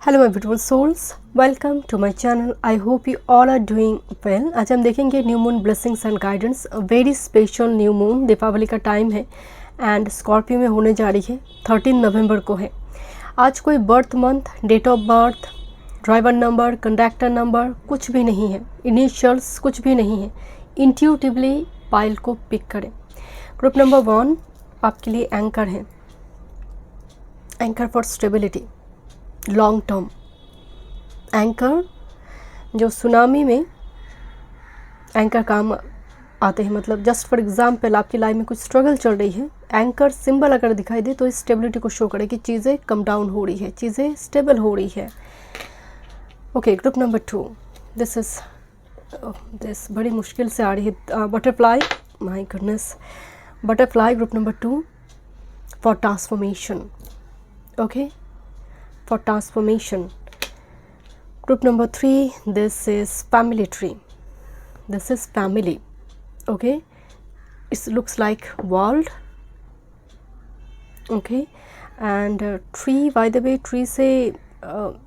Hello my beautiful souls, welcome to my channel. I hope you all are doing well. आज हम देखेंगे new moon blessings and guidance. Very special new moon, Deepavali का time है and Scorpio में होने जा रही है। 13 नवंबर को है। आज कोई birth month, date of birth, driver number, conductor number कुछ भी नहीं है, इनिशियल्स कुछ भी नहीं है। इंट्यूटिवली पाइल को पिक करें। ग्रुप नंबर 1 आपके लिए एंकर है, anchor for stability, long term anchor. जो सुनामी में एंकर काम आते हैं, मतलब जस्ट फॉर एग्जांपल आपकी लाइफ में कुछ स्ट्रगल चल रही है, एंकर सिंबल अगर दिखाई दे तो इस स्टेबिलिटी को शो करे कि चीज़ें कम डाउन हो रही है, चीज़ें स्टेबल हो रही है। ओके, ग्रुप नंबर 2, दिस बड़ी मुश्किल से आ रही है। Butterfly, my goodness, butterfly group number 2 for transformation. Okay, for transformation. Group number 3, this is family tree. This is family. Okay, it looks like world. Okay, and tree, by the way, tree से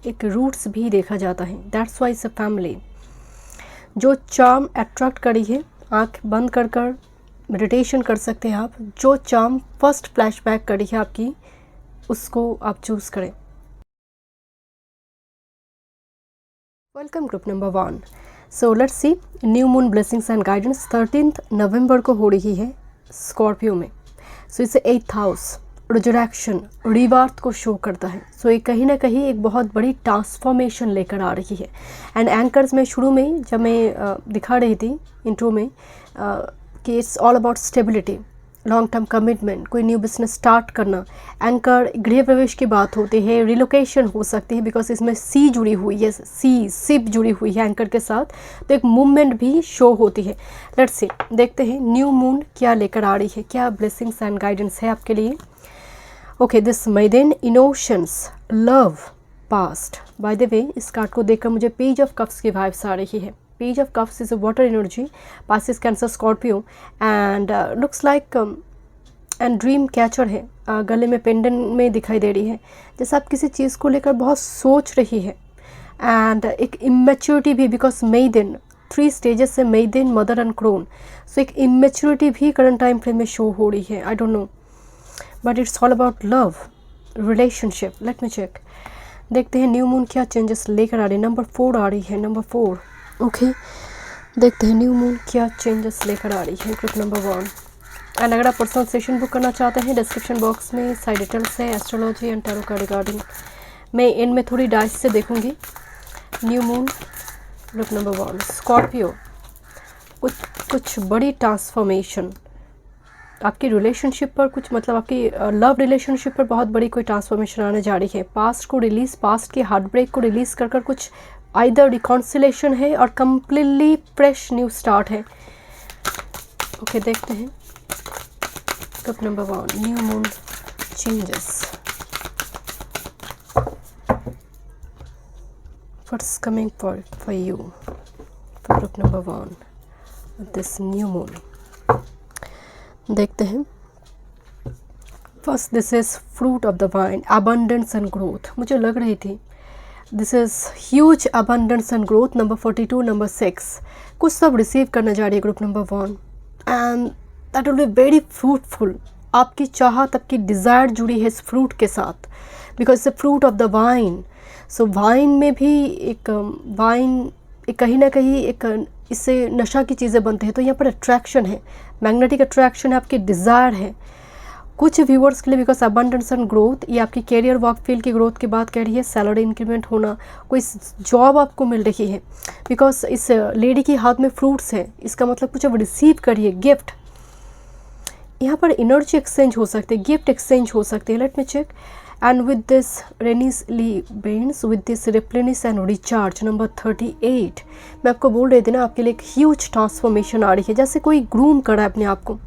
एक roots भी देखा जाता है, that's why it's a family. जो charm attract करी है, आँख बंद कर कर meditation कर सकते हैं आप। जो charm first flashback करी है आपकी, उसको आप चूज़ करें। Welcome group number 1। So let's see new moon blessings and guidance. 13 नवंबर को हो रही है स्कॉर्पियो में। सो इसे 8th हाउस, रिजरेक्शन, रिबर्थ को शो करता है। सो ये कहीं ना कहीं एक बहुत बड़ी ट्रांसफॉर्मेशन लेकर आ रही है। एंड एंकर्स में शुरू में जब मैं दिखा रही थी इंट्रो में कि it's all about stability, long term commitment, कोई न्यू बिजनेस स्टार्ट करना। एंकर गृह प्रवेश की बात होती है, रिलोकेशन हो सकती है बिकॉज इसमें सी जुड़ी हुई है, शिप जुड़ी हुई है एंकर के साथ, तो एक मूवमेंट भी शो होती है। लेट्स सी, देखते हैं न्यू मून क्या लेकर आ रही है, क्या ब्लेसिंग्स एंड गाइडेंस है आपके लिए। Okay, this maiden, innocence, love, past. By the way, इस कार्ड को देखकर मुझे पेज ऑफ कप्स की वाइब्स आ रही है। Page of Cups is a water energy, Pisces, Cancer, Scorpio, and looks like and dream catcher है। गले में पेंडेंट में दिखाई दे रही है, जैसे आप किसी चीज़ को लेकर बहुत सोच रही है। एंड एक इमेच्योरिटी भी, बिकॉज मेडन 3 स्टेजेस से maiden, mother and crone. So एक इमेच्योरिटी भी करंट टाइम फ्रेम में शो हो रही है। I don't know, but it's all about love, relationship. Let me check, देखते हैं न्यू मून क्या चेंजेस लेकर आ रही है। नंबर 4 आ रही है, नंबर 4। ओके, देखते हैं न्यू मून क्या चेंजेस लेकर आ रही है ग्रुप नंबर 1। एंड अगर आप पर्सनल सेशन बुक करना चाहते हैं, डिस्क्रिप्शन बॉक्स में साइड डिटेल्स है एस्ट्रोलॉजी एंड टैरो का रिगार्डिंग। मैं एंड में थोड़ी डाइस से देखूंगी। New moon group number 1 Scorpio, कुछ बड़ी ट्रांसफॉर्मेशन आपकी रिलेशनशिप पर, कुछ मतलब आपकी लव रिलेशनशिप पर बहुत बड़ी कोई ट्रांसफॉर्मेशन आने जा रही है। पास्ट को रिलीज, पास्ट के हार्ट ब्रेक को रिलीज कर कुछ आइदर रिकॉन्सिलेशन है और कम्प्लीटली फ्रेश न्यू स्टार्ट है। ओके, देखते हैं group number 1 new moon changes, what's coming for you for group number 1 this new moon. देखते हैं। First, this is fruit of the wine, abundance and growth. मुझे लग रही थी this is huge abundance and growth. Number 42, number 6 कुछ सब receive करने जा रही है group number 1 and that will be very fruitful. आपकी चाहत, आपकी डिज़ायर जुड़ी है इस फ्रूट के साथ, because it's a fruit of the wine. So wine में भी एक वाइन एक कहीं ना कहीं एक इससे नशा की चीज़ें बनती हैं। तो यहाँ पर अट्रैक्शन है, मैग्नेटिक अट्रैक्शन है, आपकी डिज़ायर है कुछ व्यूअर्स के लिए। बिकॉज अबंडेंस एंड ग्रोथ, ये आपकी कैरियर वर्क फील्ड की ग्रोथ की बात कह रही है। सैलरी इंक्रीमेंट होना, कोई जॉब आपको मिल रही है। बिकॉज इस लेडी के हाथ में फ्रूट्स है, इसका मतलब कुछ अब रिसीव करिए, गिफ्ट। यहाँ पर एनर्जी एक्सचेंज हो सकती है, गिफ्ट एक्सचेंज हो सकती है। Let me check. And with this रेनिसली बेन्स, with this replenish and recharge. Number 38, मैं आपको बोल रही थी ना, आपके लिए एक ह्यूज ट्रांसफॉर्मेशन आ रही है, जैसे कोई ग्रूम करा है अपने आप को,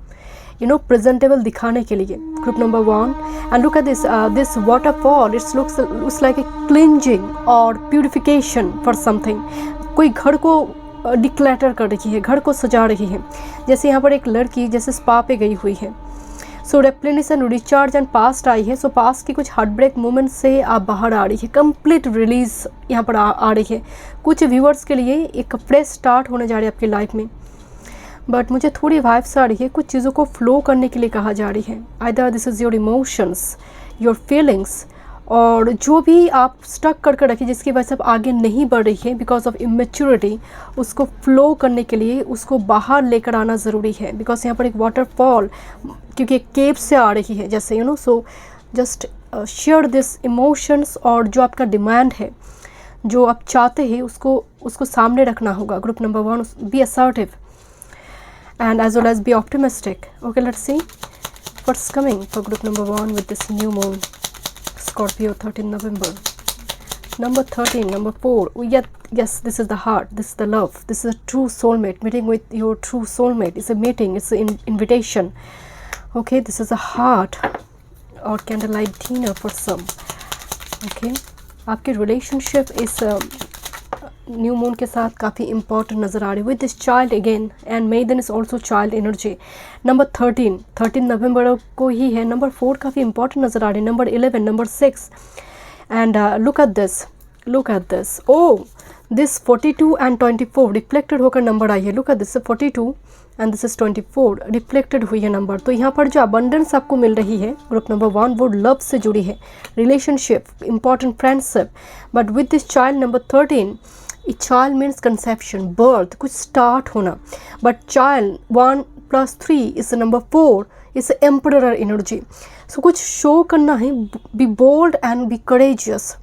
प्रेजेंटेबल दिखाने के लिए। Group number 1 and look at this waterfall, it's looks like a cleansing और प्यूरिफिकेशन फॉर समथिंग। कोई घर को डिक्लेटर कर रही है, घर को सजा रही है, जैसे यहाँ पर एक लड़की जैसे स्पा पे गई हुई है। सो रेप्लेनिशन, रिचार्ज एंड पास्ट आई है। सो पास्ट की कुछ हार्ट ब्रेक मोमेंट से आप बाहर आ रही है, कंप्लीट रिलीज यहाँ पर आ रही है। कुछ व्यूअर्स के लिए एक फ्रेश स्टार्ट होने जा रही है आपकी लाइफ में, बट मुझे थोड़ी वाइब्स आ रही है, कुछ चीज़ों को फ्लो करने के लिए कहा जा रही है। Either this is your emotions, your feelings, और जो भी आप स्टक करके रखिए जिसकी वजह से आप आगे नहीं बढ़ रही है बिकॉज ऑफ इमेच्योरिटी, उसको फ्लो करने के लिए उसको बाहर लेकर आना ज़रूरी है। बिकॉज यहाँ पर एक वाटरफॉल, क्योंकि एक केव से आ रही है जैसे so just share this emotions, और जो आपका डिमांड है, जो आप चाहते हैं, उसको सामने रखना होगा। Group number 1, be assertive and as well as be optimistic. Okay, let's see what's coming for group number 1 with this new moon. Scorpio, 13 November. Number 13, number 4. Yes, this is the heart, this is the love, this is a true soulmate. Meeting with your true soulmate. It's a meeting, it's an invitation. Okay, this is a heart or candlelight dinner for some. Okay, आपकी relationship is new moon के साथ काफ़ी important नज़र आ रही है with this child again, and maiden is also child energy. Number 13 नवंबर को ही है। नंबर 4 काफ़ी इंपॉर्टेंट नज़र आ रही है। Number 11, number 6, and look at this oh this 42 and 24 reflected होकर नंबर आई है। Look at this 42 and this is 24 reflected हुई है नंबर। तो यहाँ पर जो अबंडेंस आपको मिल रही है ग्रुप नंबर 1, वो लव से जुड़ी है, relationship, important friendship. But with this child number 13, child means conception, birth, कुछ स्टार्ट होना। But child 1 + 3 is number 4, is emperor energy. So कुछ शो करना है, be bold and be courageous.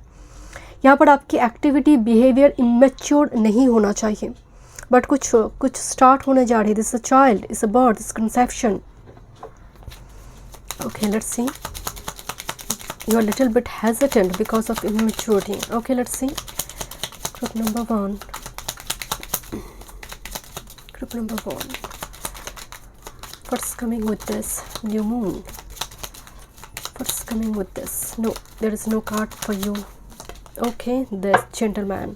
यहाँ पर आपकी एक्टिविटी, बिहेवियर इमेच्योर नहीं होना चाहिए, बट कुछ स्टार्ट होने जा रही है। This a child, is a birth, is conception. Okay, let's see. You are little bit hesitant because of immaturity. Okay, let's see group number 1. What's coming with this new moon? What's coming with this? No, there is no card for you. Okay, this gentleman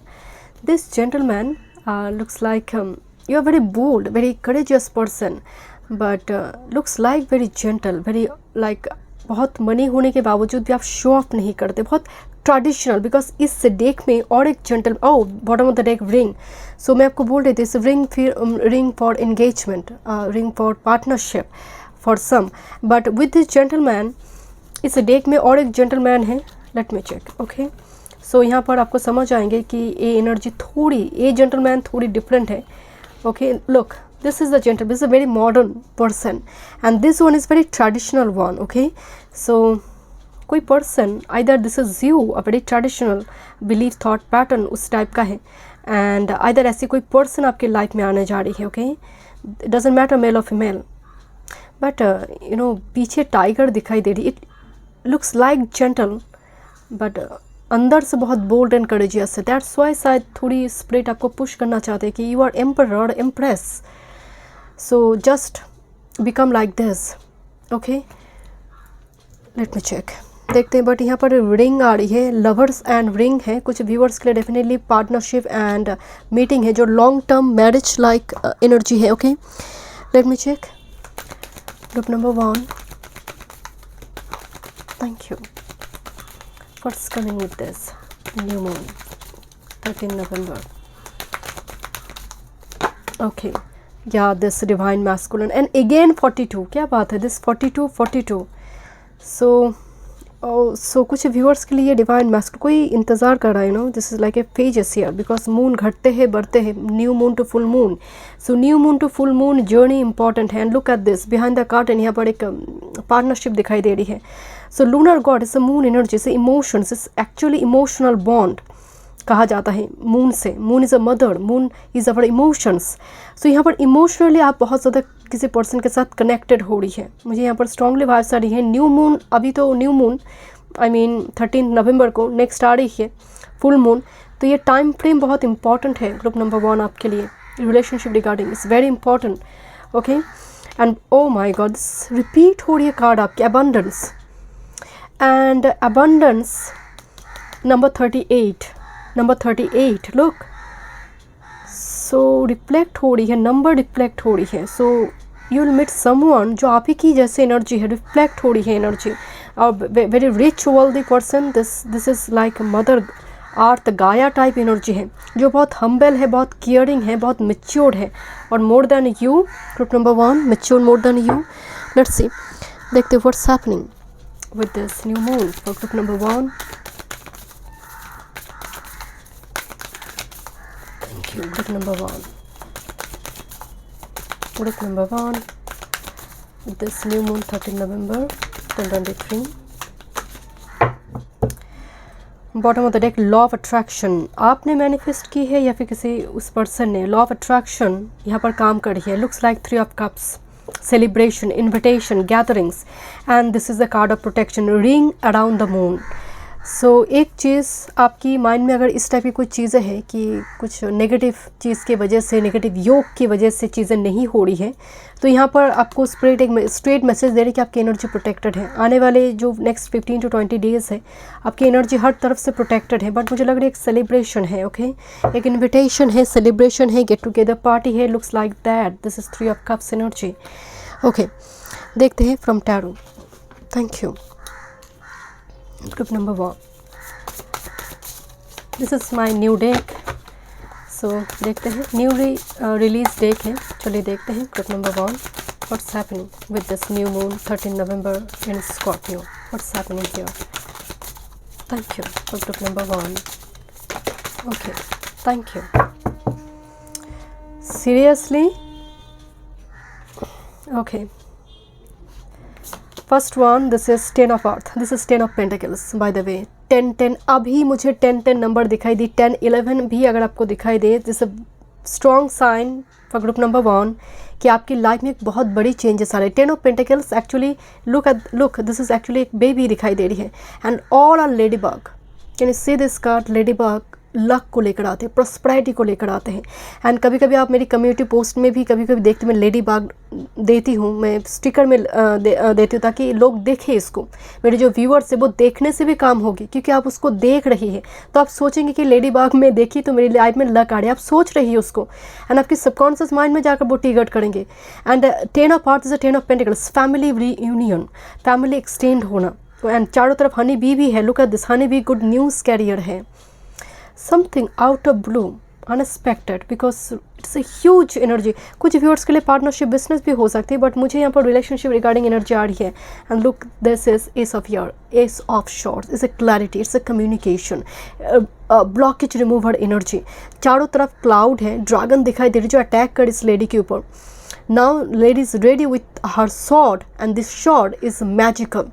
looks like you are very bold, very courageous person, but looks like very gentle, very like बहुत money होने के बावजूद भी आप show off नहीं करते, बहुत traditional. Because इस डेक में और एक gentle, bottom of the deck ring. So मैं आपको बोल रही थी, इस रिंग, फिर ring for engagement, ring for partnership for some. But with this gentleman, इस डेक में और एक जेंटलमैन है। Let me check. Okay, so यहाँ पर आपको समझ आएंगे कि ये एनर्जी ये जेंटलमैन थोड़ी डिफरेंट है। Okay, look, this is a very modern person, and this one is very traditional one. Okay, so कोई person, either this is you, a very traditional belief thought pattern उस type का है, and either ऐसी कोई person आपकी life में आने जा रही है। Okay, it doesn't matter male or female, but पीछे टाइगर दिखाई दे रही। it looks like gentle, but अंदर से बहुत बोल्ड एंड करेजियस है। दैट्स वाई शायद थोड़ी स्पिरिट आपको पुश करना चाहते हैं कि you are emperor, empress, so just become like this. Okay, let me check, देखते हैं। बट यहाँ पर रिंग आ रही है, लवर्स एंड रिंग है। कुछ व्यूअर्स के लिए डेफिनेटली पार्टनरशिप एंड मीटिंग है, जो long term marriage like energy है। Okay, let me check group number 1। Thank you. What's coming with this new moon, 13 November? Okay, yeah, this divine masculine, and again 42. क्या बात है, this 42. So कुछ viewers के लिए divine masculine कोई इंतज़ार कर रहा है। This is like a phases here, because moon घटते हैं, बढ़ते हैं, new moon to full moon. So new moon to full moon journey important है। And look at this behind the curtain, यहाँ पर एक पार्टनरशिप दिखाई दे रही है। So lunar god is a moon energy, से emotions is actually emotional bond कहा जाता है मून से। Moon is a mother, moon is our emotions. सो यहाँ पर इमोशनली आप बहुत ज़्यादा किसी पर्सन के साथ कनेक्टेड हो रही है। मुझे यहाँ पर स्ट्रांगली वाइब्स आ रही है। न्यू मून, अभी तो न्यू मून 13 नवंबर को नेक्स्ट आ रही है फुल मून। तो ये टाइम फ्रेम बहुत इंपॉर्टेंट है ग्रुप नंबर 1 आपके लिए। Relationship regarding is very important. Okay, and oh my god, this repeat हो रही है कार्ड आपकी, abundance and abundance. Number 38 look, so reflect हो रही है, नंबर रिफ्लेक्ट हो रही है। So you will meet someone जो आप ही की जैसे एनर्जी है, रिफ्लेक्ट हो रही है एनर्जी, और very rich worldly person, this is like mother earth Gaia type energy है, जो बहुत हम्बल है, बहुत केयरिंग है, बहुत मेच्योर्ड है, और more than you, group number 1, mature more than you. Let's see, देखते what's happening with this new moon for group number 1। Thank you. Group number 1, group number 1 with this new moon 13 November 2023। Bottom of the deck, law of attraction आपने manifest की है या फिर किसी उस person ने। Law of attraction यहाँ पर काम कर रही है। Looks like 3 of cups, celebration, invitation, gatherings, and this is the card of protection, ring around the moon. So एक चीज़ आपकी माइंड में अगर इस टाइप की कोई चीज़ें हैं कि कुछ नेगेटिव चीज़ की वजह से, नेगेटिव योग की वजह से चीज़ें नहीं हो रही हैं, तो यहाँ पर आपको स्पिरिट एक स्ट्रेट मैसेज दे रही है कि आपकी एनर्जी प्रोटेक्टेड है। आने वाले जो नेक्स्ट 15 to 20 डेज़ है, आपकी एनर्जी हर तरफ से प्रोटेक्टेड है। बट मुझे लग रहा है एक सेलिब्रेशन है, ओके, एक इन्विटेशन है, सेलिब्रेशन है, गेट टुगेदर पार्टी है, looks like that. This is 3 of cups energy. Okay, देखते हैं from tarot. Thank you. Group number 1, this is my new deck. So देखते हैं, न्यू रिलीज डेक है। चलिए देखते हैं group number 1, what's happening with this new moon 13 November in Scorpio, what's happening here. Thank you for group number 1। Okay, thank you. Seriously, okay, first one, this is 10 of earth, this is 10 of pentacles. Bye the वे 10-10, अभी मुझे 10-10 number दिखाई दी, 10-11 भी अगर आपको दिखाई दे, this a strong sign for group number 1 कि आपकी लाइफ में एक बहुत बड़ी चेंजेस आ रही है। 10 of pentacles actually, look this is actually एक बेबी दिखाई दे रही है, and all are lady bug. Can you see this card? Lady bug luck को लेकर आते हैं, प्रॉस्पेरिटी को लेकर आते हैं। एंड कभी कभी आप मेरी कम्युनिटी पोस्ट में भी कभी कभी देखते, मैं लेडी बाग देती हूँ, मैं स्टिकर में देती हूँ ताकि लोग देखें इसको। मेरे जो व्यूअर्स है वो देखने से भी काम होगी, क्योंकि आप उसको देख रही है तो आप सोचेंगे कि लेडी बाग में देखी तो मेरी लाइफ में लक आ रही है। आप सोच रही है उसको, एंड आपकी सबकॉन्शियस माइंड में जाकर वो टिगट करेंगे। And 10 of hearts is 10 of pentacles, family reunion, family extend होना, एंड चारों तरफ हनी बी भी है। Look at this, honey bee good news carrier है। Something out of blue, unexpected, because it's a huge energy. कुछ viewers के लिए partnership business भी हो सकती है, बट मुझे यहाँ पर रिलेशनशिप रिगार्डिंग एनर्जी आ रही है। And look, this is ace of year, S of shorts, it's a clarity, it's a communication, blockage remover energy. चारों तरफ क्लाउड है, ड्रैगन दिखाई दे रही जो अटैक कर इस लेडी के ऊपर। Now lady is ready with her sword, and this sword is magical.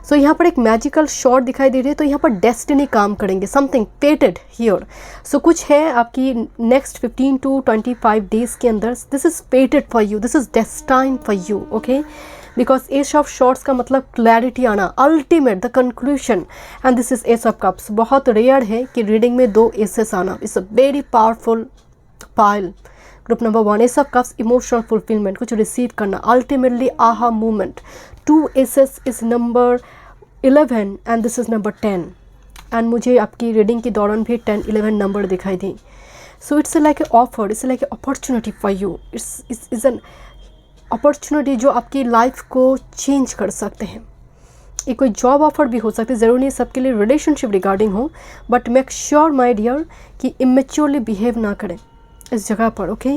So यहाँ पर एक मैजिकल शॉट दिखाई दे रही है, तो यहाँ पर डेस्टिनी काम करेंगे, समथिंग फेटेड हियर। सो कुछ है आपकी नेक्स्ट 15 to 25 डेज के अंदर, this is fated for you, this is destine for you, okay, because ace of swords का मतलब क्लैरिटी आना, ultimate, the conclusion, and this is ace of cups. बहुत रेयर है कि रीडिंग में 2 एसेस आना, it's a very powerful pile. Group number 1, ace of cups, emotional fulfilment, कुछ receive करना, अल्टीमेटली आहा movement. 2 aces is number 11 and this is number 10, and मुझे आपकी रीडिंग के दौरान भी 10-11 नंबर दिखाई दी। So it's like a offer, it's like a opportunity for you, it's an opportunity जो आपकी लाइफ को चेंज कर सकते हैं। ये कोई जॉब ऑफर भी हो सकती है, ज़रूरी नहीं सबके लिए रिलेशनशिप रिगार्डिंग हो, but make sure my dear कि इमेच्योरली बिहेव ना करें इस जगह पर, ओके।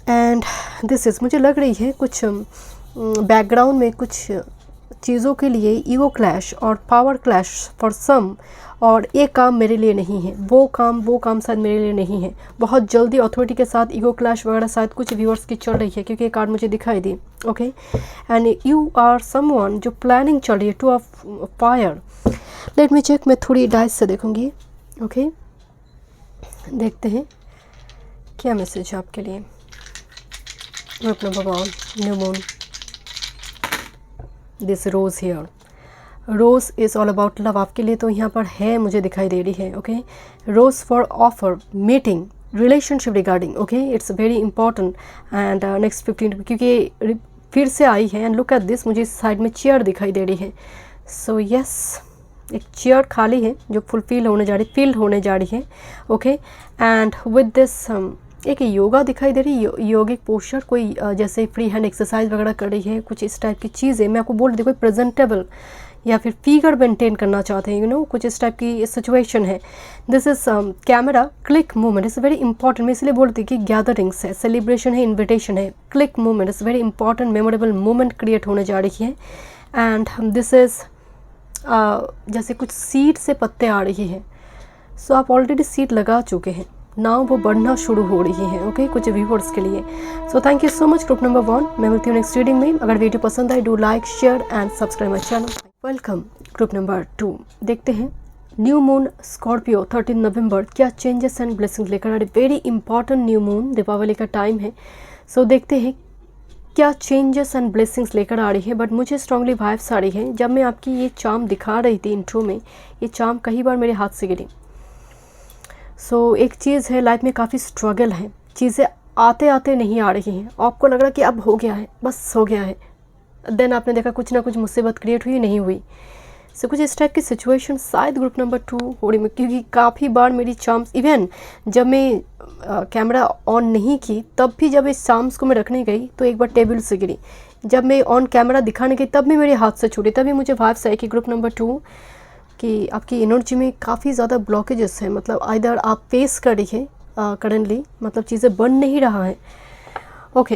एंड दिस इज़, मुझे लग रही है कुछ बैकग्राउंड में कुछ चीज़ों के लिए ईगो क्लैश और पावर क्लैश फॉर सम, और ये काम मेरे लिए नहीं है, वो काम शायद मेरे लिए नहीं है। बहुत जल्दी अथॉरिटी के साथ ईगो क्लैश वगैरह शायद कुछ व्यूअर्स की चल रही है, क्योंकि ये कार्ड मुझे दिखाई दी, okay. And you are someone जो प्लानिंग चल रही है, 2 of fire. Let me check, मैं थोड़ी डाइस से देखूंगी, ओके। देखते हैं क्या मैसेज है आपके लिए। Group number 1, new moon, this rose here, rose is all about love. आपके लिए तो यहाँ पर है, मुझे दिखाई दे रही है, okay. Rose for offer, meeting, relationship regarding, okay, it's very important. And next 15, क्योंकि फिर से आई है। एंड लुक एट दिस, मुझे इस साइड में चेयर दिखाई दे रही है। सो यस, एक चेयर खाली है जो फुलफिल होने जा रही, फील्ड होने जा रही है, ओके। एंड विद दिस एक योगा दिखाई दे रही है, योगिक पोस्चर, कोई जैसे फ्री हैंड एक्सरसाइज वगैरह कर रही है, कुछ इस टाइप की चीज़ें मैं आपको बोल रही थी। कोई प्रेजेंटेबल या फिर फिगर मेंटेन करना चाहते हैं, कुछ इस टाइप की सिचुएशन है। This is camera click movement is very important. मैं इसलिए बोलती कि गैदरिंग्स है, सेलिब्रेशन है, इन्विटेशन है। Click movement is very important, memorable movement create होने जा रही है। एंड दिस इज़ जैसे कुछ सीड से पत्ते आ रही है। सो आप ऑलरेडी सीड लगा चुके हैं, नाउ वो बढ़ना शुरू हो रही है। ओके, कुछ व्यूवर्स के लिए। So thank you so much group number 1। मैं मिलती हूँ नेक्स्ट रीडिंग में। अगर वीडियो पसंद आए, do like, share and subscribe my channel. Welcome group number 2। देखते हैं न्यू मून स्कॉर्पियो 13 नवंबर क्या चेंजेस एंड ब्लेसिंग्स लेकर आ रही। Very important new moon, Deepavali का टाइम है। सो देखते हैं क्या चेंजेस एंड ब्लेसिंग्स लेकर आ रही है। बट मुझे स्ट्रांगली वाइब्स आ रही है। जब मैं आपकी ये चार्म दिखा रही थी इंट्रो में, ये चार्म कई बार मेरे हाथ से गिरी। सो एक चीज़ है, लाइफ में काफ़ी स्ट्रगल है, चीज़ें आते आते नहीं आ रही हैं। आपको लग रहा है कि अब हो गया है, बस हो गया है। देन आपने देखा कुछ ना कुछ मुसीबत क्रिएट हुई, नहीं हुई। सो कुछ इस टाइप की सिचुएशन शायद ग्रुप नंबर 2 हो रही है, क्योंकि काफ़ी बार मेरी चार्म्स, इवन जब मैं कैमरा ऑन नहीं की तब भी जब इस चार्म्स को मैं रखने गई तो एक बार टेबल से गिरी। जब मैं ऑन कैमरा दिखाने गई तब भी मेरे हाथ से छूटी। तभी मुझे वाइब्स आई कि ग्रुप नंबर 2 कि आपकी एनर्जी में काफ़ी ज़्यादा ब्लॉकेजेस हैं। मतलब आइदर आप फेस कर रही है करंटली, मतलब चीज़ें बन नहीं रहा है। ओके,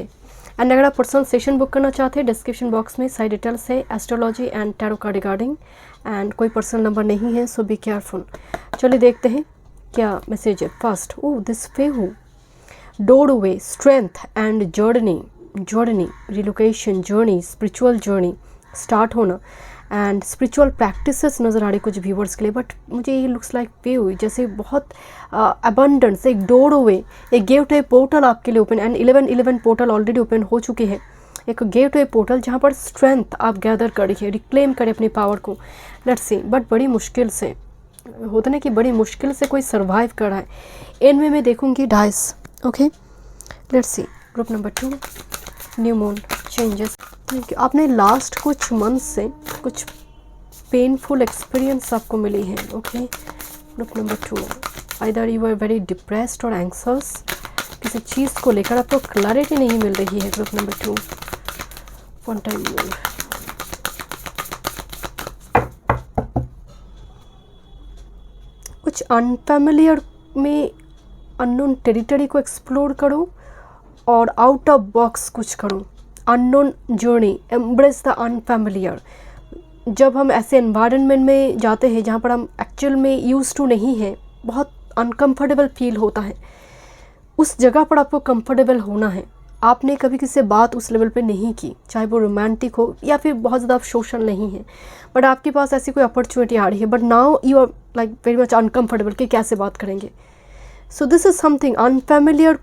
एंड अगर आप पर्सनल सेशन बुक करना चाहते हैं, डिस्क्रिप्शन बॉक्स में सारी डिटेल्स है एस्ट्रोलॉजी एंड टैरो का रिगार्डिंग। एंड कोई पर्सनल नंबर नहीं है, सो बी केयरफुल। चलिए देखते हैं क्या मैसेज है। First, oh this Fehu doorway strength and journey relocation journey, spiritual journey start होना एंड स्पिरिचुअल प्रैक्टिसेस नज़र आ रही कुछ व्यूवर्स के लिए। बट मुझे ये लुक्स लाइक पे हुई जैसे बहुत अबंडेंस, एक डोरवे, एक गेटवे पोर्टल आपके लिए open. And 11 portal already open हो चुके हैं। एक गेटवे पोर्टल जहाँ पर स्ट्रेंथ आप गैदर करिए, रिक्लेम करें अपनी पावर को। लेट्स सी, बट बड़ी मुश्किल से होता ना कि बड़ी मुश्किल से कोई सर्वाइव कर रहा है। एंड में मैं देखूँगी dice. Okay, let's see group number 2 new moon changes. Thank you. आपने लास्ट कुछ मंथ से कुछ पेनफुल एक्सपीरियंस आपको मिली है। Okay, group number 2 either you are very depressed और एंग्जियस, किसी चीज़ को लेकर आपको क्लैरिटी नहीं मिल रही है। Group number 2 one time moon. कुछ अनफैमिलियर में अननोन टेरिटरी को एक्सप्लोर करो और आउट ऑफ बॉक्स कुछ करो। Unknown journey, embrace the unfamiliar. जब हम ऐसे एनवायरनमेंट में जाते हैं जहाँ पर हम एक्चुअल में यूज टू नहीं हैं, बहुत अनकम्फर्टेबल फील होता है। उस जगह पर आपको कंफर्टेबल होना है। आपने कभी किसी से बात उस लेवल पे नहीं की, चाहे वो रोमांटिक हो या फिर बहुत ज़्यादा आप सोशल नहीं है, बट आपके पास ऐसी कोई अपॉर्चुनिटी आ रही है, but now you are like very much uncomfortable कि कैसे बात करेंगे। So this is something unfamiliar,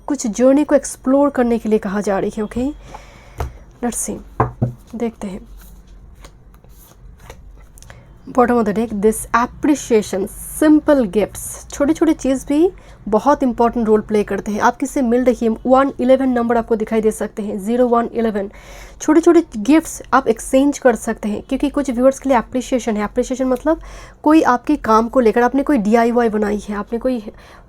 कुछ जर्नी को एक्सप्लोर करने के लिए कहा जा रही है। ओके, लेट्स सी, देखते हैं। Bottom of the deck, this appreciation, simple gifts, छोटे छोटे चीज़ भी बहुत इंपॉर्टेंट रोल प्ले करते हैं। आप किससे मिल रही है, 111 नंबर आपको दिखाई दे सकते हैं, 0111। छोटे छोटे गिफ्ट्स आप एक्सचेंज कर सकते हैं, क्योंकि कुछ व्यूअर्स के लिए एप्रिशिएशन है। एप्रिशिएशन मतलब कोई आपके काम को लेकर, आपने कोई DIY बनाई है, आपने कोई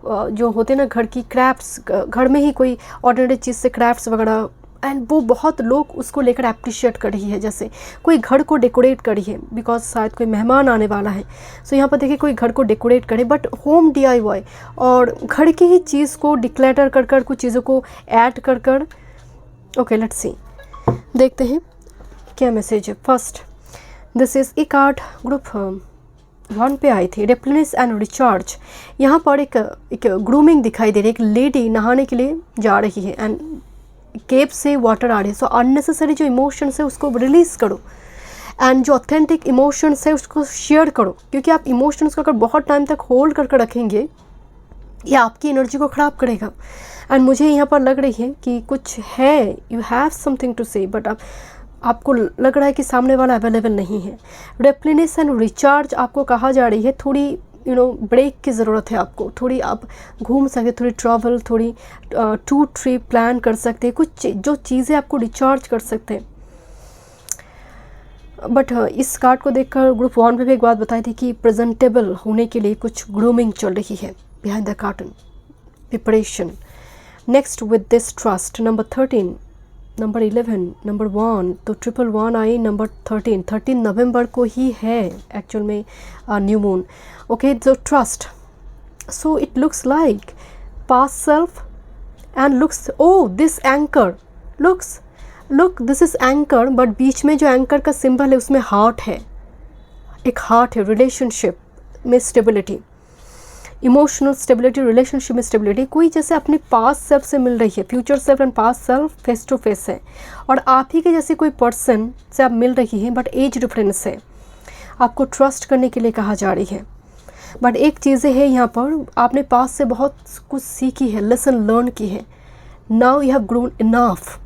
जो होते ना घर की क्राफ्ट्स, घर में ही कोई ऑर्डिनरी चीज़ से क्राफ्ट्स वगैरह, एंड वो बहुत लोग उसको लेकर अप्रिशिएट कर रही है। जैसे कोई घर को डेकोरेट करी है बिकॉज शायद कोई मेहमान आने वाला है। सो यहाँ पर देखिए कोई घर को डेकोरेट करे, बट होम DIY और घर की ही चीज़ को डिक्लेटर कर कर कुछ चीज़ों को ऐड कर कर। ओके, लेट्स सी, देखते हैं क्या मैसेज है। First, this is a card group 1 पे आई थी, रिप्लेनिश एंड रिचार्ज। यहाँ पर एक ग्रूमिंग दिखाई दे रही है। एक लेडी नहाने के लिए जा रही है एंड केप से वाटर आ रही है। सो अननेसेसरी जो इमोशंस है उसको रिलीज़ करो, एंड जो ऑथेंटिक इमोशंस है उसको शेयर करो, क्योंकि आप इमोशंस को अगर बहुत टाइम तक होल्ड करके रखेंगे ये आपकी एनर्जी को ख़राब करेगा। एंड मुझे यहाँ पर लग रही है कि कुछ है, यू हैव समथिंग टू से, बट आपको लग रहा है कि सामने वाला अवेलेबल नहीं है। रिप्लेनिश एंड रिचार्ज आपको कहा जा रही है, थोड़ी ब्रेक की ज़रूरत है आपको। थोड़ी आप घूम सकते, थोड़ी ट्रैवल, थोड़ी टू ट्रिप प्लान कर सकते हैं, कुछ जो चीज़ें आपको रिचार्ज कर सकते हैं। बट इस कार्ड को देखकर ग्रुप 1 पे भी एक बात बताई थी कि प्रेजेंटेबल होने के लिए कुछ ग्रूमिंग चल रही है behind the curtain, preparation. Next with this trust, number 13, number 11, number 1, तो 111 आई, नंबर 13 नवंबर को ही है एक्चुअल में न्यू मून। ओके, तो trust, so it looks like past self and looks, oh this anchor look this is anchor, but बीच में जो एंकर का सिंबल है उसमें हार्ट है, एक हार्ट है। रिलेशनशिप में स्टेबिलिटी, इमोशनल स्टेबिलिटी, रिलेशनशिप में स्टेबिलिटी। कोई जैसे अपने पास्ट सेल्फ से मिल रही है, future self and past self face to face है, और आप ही के जैसे कोई पर्सन से आप मिल रही हैं, बट एज डिफरेंस है। आपको ट्रस्ट करने के लिए कहा जा रही है, बट एक चीज़ें है यहाँ पर, आपने पास्ट से बहुत कुछ सीखी है, लेसन लर्न की है। Now you have grown enough,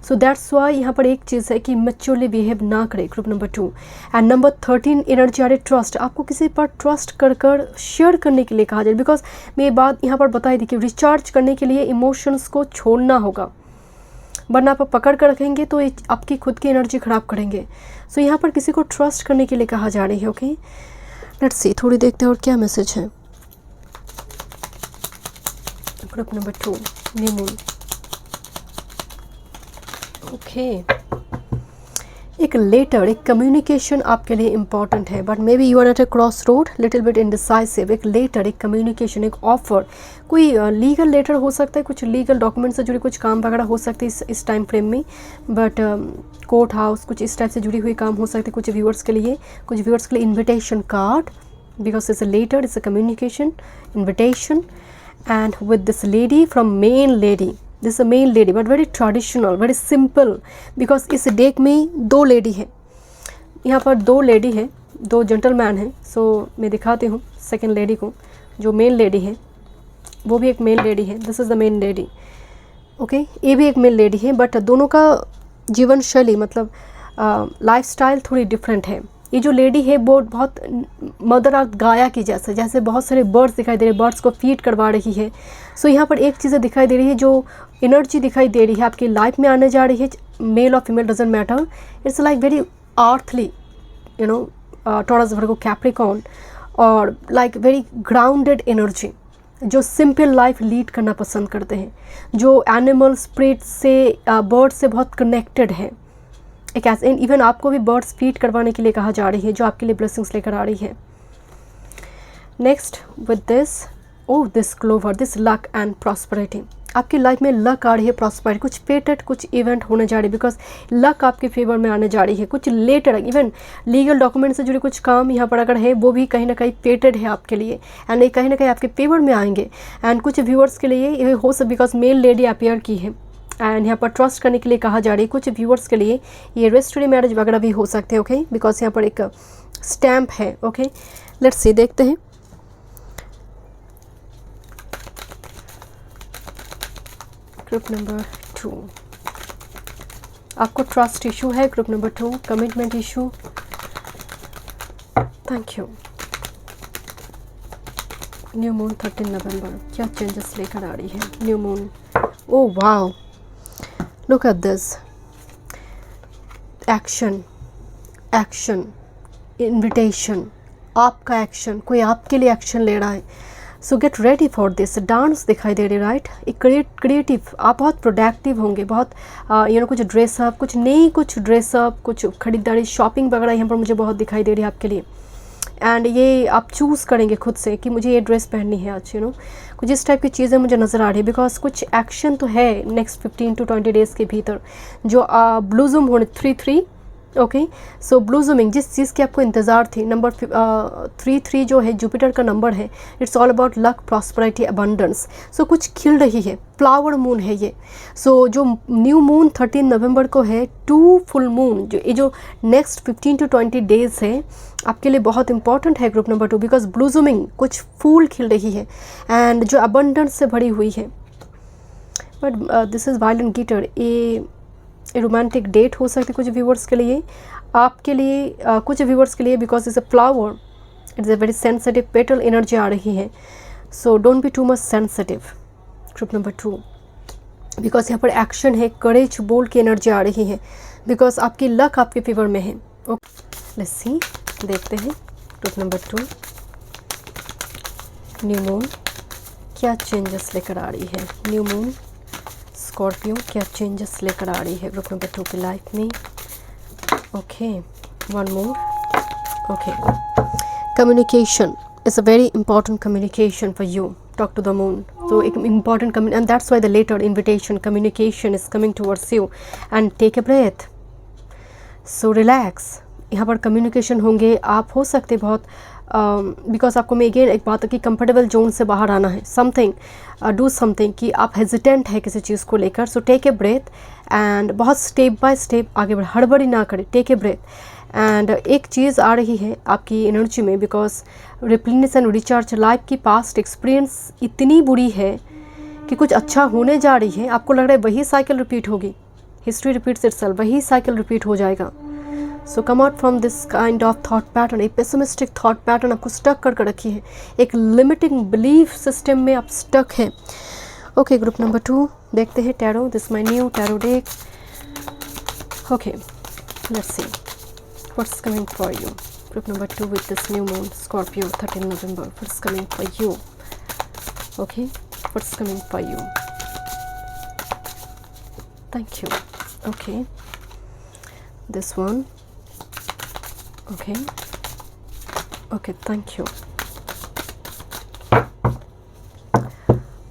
so that's why यहाँ पर एक चीज़ है कि मैच्योरली बिहेव ना करें, group number 2। And number 13 energy आ रही ट्रस्ट, आपको किसी पर ट्रस्ट कर शेयर करने के लिए कहा जाए, बिकॉज मैं ये बात यहाँ पर बताई थी कि रिचार्ज करने के लिए इमोशंस को छोड़ना होगा, वरना आप पकड़ कर रखेंगे तो ये आपकी खुद की एनर्जी ख़राब करेंगे। सो यहाँ पर किसी को ट्रस्ट करने के लिए कहा जा रही है। ओके, लेट्स सी, थोड़ी देखते हैं और क्या मैसेज है। Group number 2, new moon. Okay, एक लेटर, एक कम्युनिकेशन आपके लिए इम्पॉर्टेंट है, but maybe you are at a cross road, little bit indecisive. एक लेटर, एक कम्युनिकेशन, एक ऑफर, कोई लीगल लेटर हो सकता है, कुछ लीगल डॉक्यूमेंट से जुड़ी कुछ काम वगैरह हो सकते हैं इस टाइम फ्रेम में, बट कोर्ट हाउस, कुछ इस टाइप से जुड़ी हुई काम हो सकती है कुछ व्यूअर्स के लिए। कुछ व्यूअर्स के लिए invitation card, because it's a letter, it's a communication, invitation. And with this lady from main lady, this is a main lady but very traditional, very simple, because इस डेक में 2 lady है, यहाँ पर 2 lady है, 2 gentleman हैं। सो मैं दिखाती हूँ सेकेंड लेडी को, जो मेन लेडी है वो भी एक मेल लेडी है, this is the main lady. Okay, ये भी एक मेल लेडी है, बट दोनों का जीवन शैली मतलब लाइफस्टाइल थोड़ी डिफरेंट है। ये जो लेडी है वो बहुत मदर अर्थ गाया की जैसे बहुत सारे बर्ड्स दिखाई दे रहे हैं, बर्ड्स को फीड करवा रही है। सो यहाँ पर एक चीज़ें दिखाई दे रही है, जो एनर्जी दिखाई दे रही है आपकी लाइफ में आने जा रही है, मेल और female doesn't matter, it's like very earthly, you know, Taurus Virgo Capricorn, और लाइक वेरी ग्राउंडेड एनर्जी, जो सिंपल लाइफ लीड करना पसंद करते हैं, जो एनिमल स्पिरिट से, बर्ड से बहुत कनेक्टेड है। एक ऐसे, इवन आपको भी बर्ड्स फीड करवाने के लिए कहा जा रही है, जो आपके लिए ब्लेसिंग्स लेकर आ रही है। Next with this, oh this clover, this luck and prosperity, आपकी लाइफ में लक आ रही है, प्रॉस्पेरिटी, कुछ फेटेड कुछ इवेंट होने जा रही है, बिकॉज लक आपके फेवर में आने जा रही है। कुछ लेटर, इवन लीगल डॉक्यूमेंट से जुड़े कुछ काम यहाँ पर अगर है, वो भी कहीं ना कहीं फेटेड है आपके लिए, एंड ये कहीं ना कहीं आपके फेवर में आएंगे। एंड कुछ व्यूअर्स के लिए ये हो सकता, बिकॉज मेल लेडी अपेयर की है, एंड यहाँ पर ट्रस्ट करने के लिए कहा जा रही है। कुछ व्यूअर्स के लिए ये रजिस्ट्री मैरिज वगैरह भी हो सकते हैं। ओके, बिकॉज यहाँ पर एक स्टैम्प है। ओके, लेट्स सी, देखते हैं। ग्रुप नंबर 2, आपको ट्रस्ट इशू है। Group number 2, commitment issue. Thank you. New moon 13 नवंबर, क्या चेंजेस लेकर आ रही है new moon? Oh wow, look at this, action, action, invitation, आपका एक्शन, कोई आपके लिए एक्शन ले रहा है। सो get ready for this. Dance दिखाई दे रही, राइट, एक क्रिएटिव, आप बहुत प्रोडक्टिव होंगे, बहुत कुछ ड्रेसअप, कुछ नई कुछ ड्रेसअप, कुछ खरीदारी, शॉपिंग वगैरह यहाँ पर मुझे बहुत दिखाई दे रही है आपके लिए। एंड ये आप चूज़ करेंगे खुद से कि मुझे ये ड्रेस पहननी है आज, कुछ इस टाइप की चीज़ें मुझे नज़र आ रही है, बिकॉज कुछ एक्शन तो है नेक्स्ट 15 to 20 डेज़ के भीतर, जो ब्लूजूम होने 3-3। ओके, सो ब्लूजूमिंग, जिस चीज़ की आपको इंतज़ार थी, नंबर 3-3 जो है जुपिटर का नंबर है, it's all about luck, prosperity, abundance. So कुछ खिल रही है, फ्लावर मून है ये। सो जो न्यू मून 13 नवंबर को है, 2 फुल मून, जो ये जो नेक्स्ट 15 to 20 डेज़ है आपके लिए बहुत इंपॉर्टेंट है ग्रुप नंबर 2, बिकॉज ब्लूजूमिंग, कुछ फूल खिल रही है, एंड जो अबंडेंस से भरी हुई है। बट दिस इज़ वायलेंट गिटर, ये रोमांटिक डेट हो सकती है कुछ व्यूअर्स के लिए, आपके लिए, कुछ व्यूअर्स के लिए, because is a flower, it's a very sensitive petal energy आ रही है। So don't be too much sensitive group number 2, because यहाँ पर एक्शन है, करेज, बोल्ड की एनर्जी आ रही है, बिकॉज आपकी लक आपके फेवर में है। ओके, लेट्स सी, देखते हैं ग्रुप नंबर 2, न्यू मून क्या चेंजेस लेकर आ रही है न्यू मून स्कॉर्पियो क्या चेंजेस लेकर आ रही है ग्रुप नंबर 2 की लाइफ में। Okay, one more. Okay, communication is a very important communication for you, talk to the moon. So important and that's why the later invitation communication is coming towards you, and take a breath, so relax। यहाँ पर communication होंगे, आप हो सकते बहुत because आपको मैं again एक बात है कि कंफर्टेबल जोन से बाहर आना है, समथिंग डू समथिंग कि आप हेजिटेंट है किसी चीज़ को लेकर। So take a breath and बहुत स्टेप बाय स्टेप आगे बढ़, हड़बड़ी ना करें, टेक ए ब्रेथ। एंड एक चीज़ आ रही है आपकी एनर्जी में, because replenish and recharge. Life की पास्ट एक्सपीरियंस इतनी बुरी है कि कुछ अच्छा होने जा रही है, आपको लग रहा है वही साइकिल रिपीट होगी, हिस्ट्री रिपीट्स इटसेल्फ, वही साइकिल रिपीट हो जाएगा। So come out from this kind of thought pattern. एक पेसिमिस्टिक थॉट पैटर्न आपको स्टक करके रखी है, एक लिमिटिंग बिलीफ सिस्टम में आप स्टक हैं। ओके, ग्रुप नंबर 2 देखते हैं tarot. This my new tarot deck. Okay, let's see what's coming for you group number 2 with this new moon Scorpio 13 नवंबर। What's coming for you? Okay, what's coming for you? Thank you. ओके, this one। okay, okay, thank you।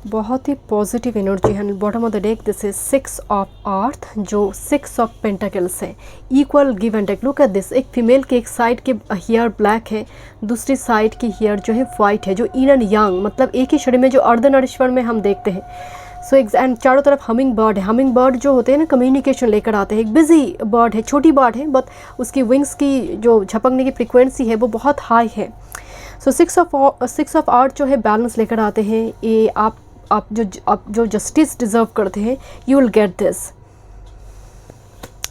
बहुत ही positive energy है। Bottom of the deck this is 6 of earth, जो 6 of pentacles है। Equal give and take. Look at this, एक female के एक side के हेयर ब्लैक है, दूसरी साइड की हेयर जो है वाइट है, जो इन एंड यांग, मतलब एक ही शरीर में, जो अर्धनारीश्वर में हम देखते हैं। सो एंड चारों तरफ हमिंग बर्ड है। हमिंग बर्ड जो होते हैं ना, कम्युनिकेशन लेकर आते हैं। एक बिजी बर्ड है, छोटी बर्ड है, बट उसकी विंग्स की जो झपकने की फ्रीक्वेंसी है वो बहुत हाई है। सो 6 ऑफ आर्ट जो है बैलेंस लेकर आते हैं। ये आप जो जस्टिस डिजर्व करते हैं, you will get this.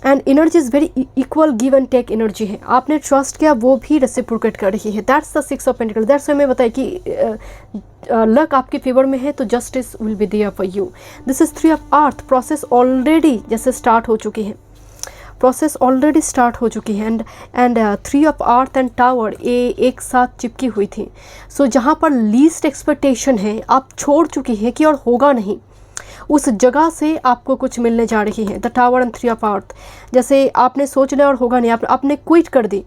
And energy is very equal give and take energy है। आपने ट्रस्ट किया, वो भी रेसिप्रोकेट कर रही है। That's the 6 of pentacle. That's मैं बताया कि लक आपके फेवर में है तो justice will be there for you. This is 3 of earth. Process already जैसे स्टार्ट हो चुकी है, प्रोसेस ऑलरेडी स्टार्ट हो चुकी है। And 3 of earth and tower ये एक साथ चिपकी हुई थी। सो जहाँ पर लीस्ट एक्सपेक्टेशन है, आप छोड़ चुकी हैं कि और होगा नहीं, उस जगह से आपको कुछ मिलने जा रही है। द टावर एंड 3 ऑफ अर्थ, जैसे आपने सोच लिया और होगा नहीं, आपने क्विट कर दी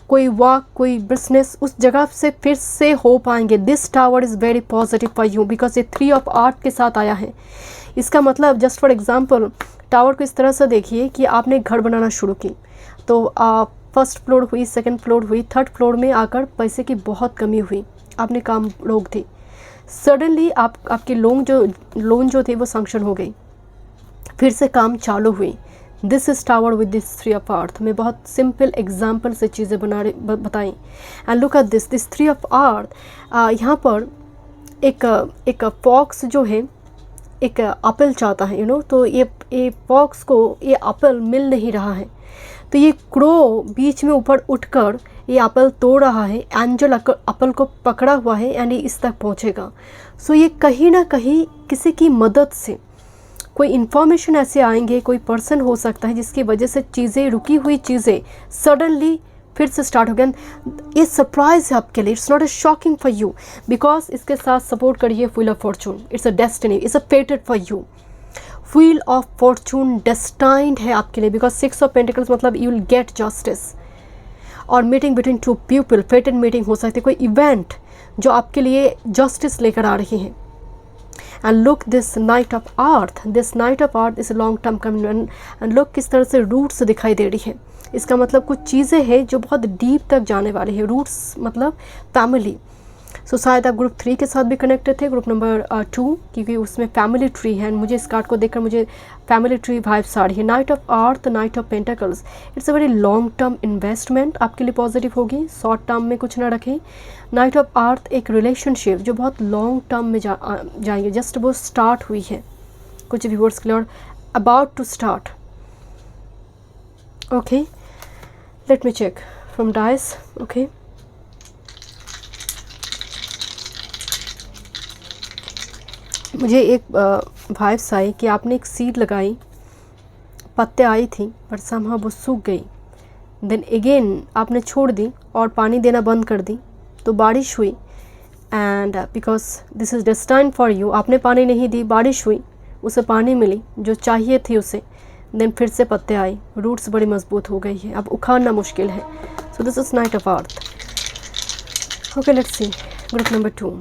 कोई वर्क, कोई बिजनेस, उस जगह से फिर से हो पाएंगे। This tower is very positive for you, because ये 3 ऑफ अर्थ के साथ आया है। इसका मतलब जस्ट फॉर एग्जांपल, टावर को इस तरह से देखिए कि आपने घर बनाना शुरू की, तो फर्स्ट फ्लोर हुई, सेकंड फ्लोर हुई, थर्ड फ्लोर में आकर पैसे की बहुत कमी हुई, आपने काम रोक दी। सडनली आपकी लोन जो थी वो सैंक्शन हो गई, फिर से काम चालू हुई। This is tower with this 3 of अर्थ। मैं बहुत सिंपल एग्जाम्पल से चीज़ें बताई। And look at this 3 of अर्थ। यहाँ पर एक फॉक्स जो है एक एप्पल चाहता है, तो ये फॉक्स को ये एप्पल मिल नहीं रहा है, तो ये क्रो बीच में ऊपर उठकर ये एप्पल तोड़ रहा है। एंजल एप्पल को पकड़ा हुआ है एंड ये इस तक पहुंचेगा। सो ये कहीं ना कहीं किसी की मदद से कोई इन्फॉर्मेशन ऐसे आएंगे, कोई पर्सन हो सकता है जिसकी वजह से चीज़ें, रुकी हुई चीज़ें सडनली फिर से स्टार्ट हो गया। ये सरप्राइज है आपके लिए, it's not a shocking for you, because इसके साथ सपोर्ट करिए wheel of Fortune. It's a destiny, it's a फेटेड for you. Wheel of Fortune destined है आपके लिए, बिकॉज 6 ऑफ पेंटिकल्स मतलब यू विल गेट जस्टिस। और मीटिंग बिटवीन 2 पीपल, फेटेड मीटिंग हो सकती है, कोई इवेंट जो आपके लिए जस्टिस लेकर आ रही है। And look this night of earth, this night of earth is long term commitment. And look किस तरह से रूट्स दिखाई दे रही है। इसका मतलब कुछ चीज़ें हैं जो बहुत डीप तक जाने वाली है। रूट्स मतलब फैमिली। सो शायद आप ग्रुप 3 के साथ भी कनेक्टेड थे, ग्रुप नंबर 2, क्योंकि उसमें फैमिली ट्री है। मुझे इस कार्ड को देखकर मुझे फैमिली ट्री वाइब्स आ रही है। Night of earth, night of pentacles, it's a very long term investment आपके लिए पॉजिटिव होगी, शॉर्ट टर्म में कुछ ना रखें। नाइट ऑफ अर्थ एक रिलेशनशिप जो बहुत लॉन्ग टर्म में जाएंगे, जस्ट वो स्टार्ट हुई है कुछ व्यूअर्स के लिए, और about to start. Okay, let me check from dice. Okay, मुझे एक वाइब्स आई कि आपने एक सीड लगाई, पत्ते आई थी, पर समहाउ वो सूख गई। देन अगेन आपने छोड़ दी और पानी देना बंद कर दी, तो बारिश हुई। And because this is destined for you, आपने पानी नहीं दी, बारिश हुई, उसे पानी मिली जो चाहिए थी उसे, देन फिर से पत्ते आए, रूट्स बड़ी मजबूत हो गई है, अब उखाड़ना मुश्किल है. So this is knight of earth. Okay, let's see group number 2.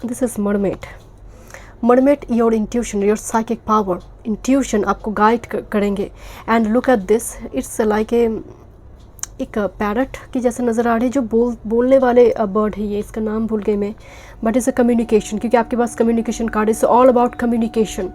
This is mermaid. Mermaid your intuition, your psychic power, intuition आपको गाइड करेंगे. And look at this, it's like एक पैरट की जैसे नज़र आ रही है, जो बोलने वाले बर्ड है ये, इसका नाम भूल गई मैं, बट इज़ अ कम्युनिकेशन, क्योंकि आपके पास communication card, is all about communication.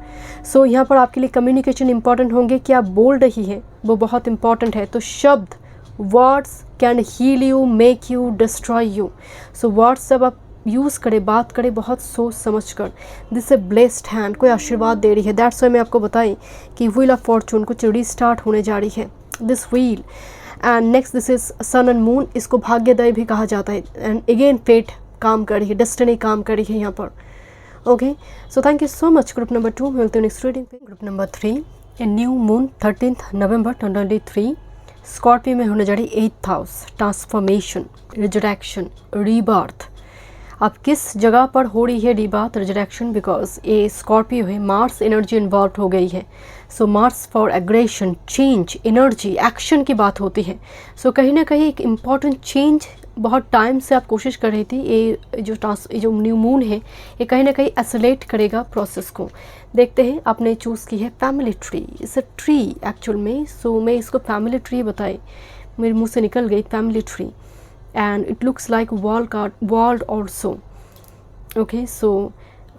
So यहाँ पर आपके लिए कम्युनिकेशन इंपॉर्टेंट होंगे, कि आप बोल रही हैं वो बहुत इंपॉर्टेंट है. तो शब्द, words can heal you, make you, destroy you. So words जब आप यूज़ करें, बात करें बहुत सोच समझ कर. दिस ए ब्लेस्ड हैंड, कोई आशीर्वाद दे रही है. दैट्स वाई मैं आपको बताई कि व्हील ऑफ फॉर्चून कुछ रीस्टार्ट होने जा रही है, this wheel. And next this is sun and moon, इसको भाग्योदय भी कहा जाता है. एंड अगेन फेट काम कर रही है, डेस्टिनी काम कर रही है यहाँ पर. Okay, so thank you so much group number 2. मिलते हैं नेक्स्ट रीडिंग पे. Group number 3, a new moon 13 November 2023, Scorpio में होने जा रही 8th house, transformation, resurrection, rebirth. अब किस जगह पर हो रही है रीबर्थ, रिजरेक्शन? बिकॉज ये स्कॉर्पियो है, मार्स एनर्जी इन्वॉल्व हो गई है. So Mars for aggression, change, energy, action की बात होती है. सो कहीं ना कहीं एक इम्पॉर्टेंट चेंज बहुत टाइम से आप कोशिश कर रही थी. ये जो न्यू मून है ये कहीं ना कहीं एक्सेलरेट करेगा प्रोसेस को. देखते हैं, आपने चूज़ की है family tree. It's a tree actual में. सो मैं इसको फैमिली ट्री बताई, मेरे मुंह से निकल गई family tree. and it looks like walled also. okay, so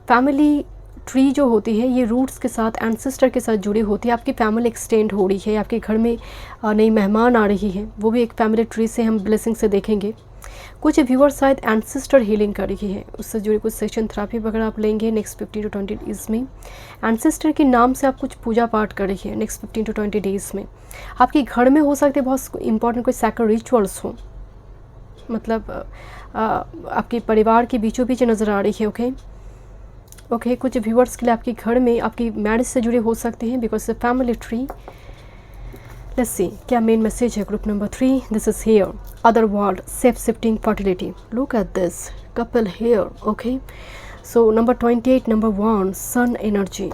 family tree जो होती है ये रूट्स के साथ, एंसेस्टर के साथ जुड़ी होती है. आपकी फैमिली एक्सटेंड हो रही है, आपके घर में नई मेहमान आ रही है, वो भी एक फैमिली ट्री से हम ब्लेसिंग से देखेंगे. कुछ व्यूअर्स शायद एंसेस्टर हीलिंग कर रही है, उससे जुड़ी कुछ सेशन थेरेपी वगैरह आप लेंगे नेक्स्ट 15 to 20 डेज़ में. एंसेस्टर के नाम से आप कुछ पूजा पाठ कर रही है नेक्स्ट 15 to 20 डेज़ में. आपके घर में हो सकते बहुत इंपॉर्टेंट कोई सैक्रेड रिचुअल्स हो, मतलब आपके परिवार के बीचों बीच नज़र आ रही है. ओके, कुछ व्यूअर्स के लिए आपके घर में आपकी मैरिज से जुड़े हो सकते हैं, because family tree. Let's see क्या मेन मैसेज है group number 3. This is hare, other world, safe shifting, fertility. Look at this couple hare. Okay, so number 28, number 1, sun energy,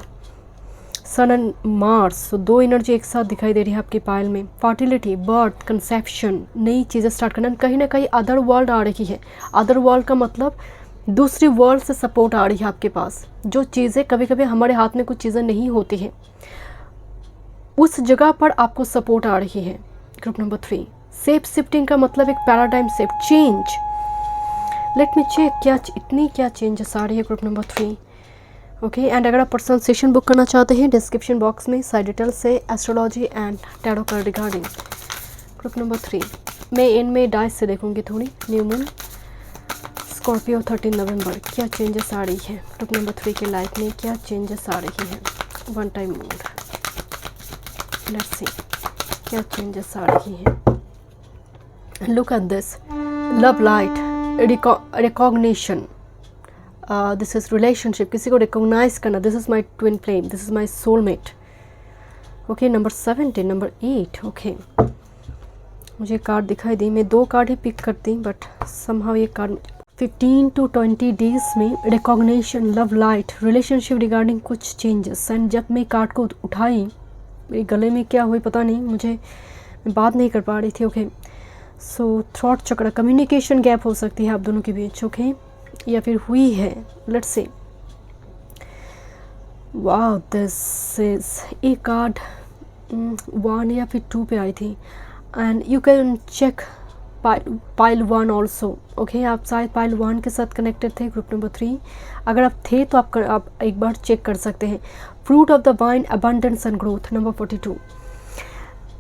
sun and Mars. So 2 energy एक साथ दिखाई दे रही है आपके पायल में. फर्टिलिटी, बर्थ, कंसेप्शन, नई चीज़ें स्टार्ट करना. कहीं ना कहीं अदर वर्ल्ड आ रही है. अदर वर्ल्ड का मतलब दूसरी वर्ल्ड से सपोर्ट आ रही है आपके पास. जो चीज़ें कभी कभी हमारे हाथ में कुछ चीज़ें नहीं होती हैं, उस जगह पर आपको सपोर्ट आ रही है. ग्रुप नंबर 3, सेफ शिफ्टिंग का मतलब एक paradigm shift, change. Let me check क्या चेंजेस आ रही है ग्रुप नंबर 3. ओके, एंड अगर आप पर्सनल सेशन बुक करना चाहते हैं, डिस्क्रिप्शन बॉक्स में साइड डिटेल से एस्ट्रोलॉजी एंड टैरो का रिगार्डिंग. ग्रुप नंबर 3 मैं इनमें डाइस से देखूंगी थोड़ी. न्यू मून, स्कॉर्पियो 13 नवंबर, क्या चेंजेस आ रही है ग्रुप नंबर 3 के लाइफ में, क्या चेंजेस आ रही है. 1 टाइम मूड, लेट्स सी क्या चेंजेस आ रही है. Look at this, love light, recognition, this is relationship, किसी को रिकॉग्नाइज करना. This is my twin flame, this is my soulmate. Okay, number 17, number 8. Okay, मुझे कार्ड दिखाई दी, मैं 2 कार्ड ही पिक करती, बट समहाउ ये कार्ड 15 to 20 डेज़ में recognition, love light, relationship regarding कुछ चेंजेस. एंड जब मैं कार्ड को उठाई, मेरे गले में क्या हुई पता नहीं मुझे, मैं बात नहीं कर पा रही थी. ओके, सो थ्रॉट चक्र, कम्युनिकेशन गैप हो सकती है आप दोनों के बीच. ओके, या फिर हुई है. Let's see. Wow, this is a card 1 या फिर 2 पे आई थी. And you can check pile 1 also. Okay, आप शायद पाइल 1 के साथ कनेक्टेड थे ग्रुप नंबर 3. अगर आप थे तो आप एक बार चेक कर सकते हैं. Fruit of the wine, abundance and growth, number 42.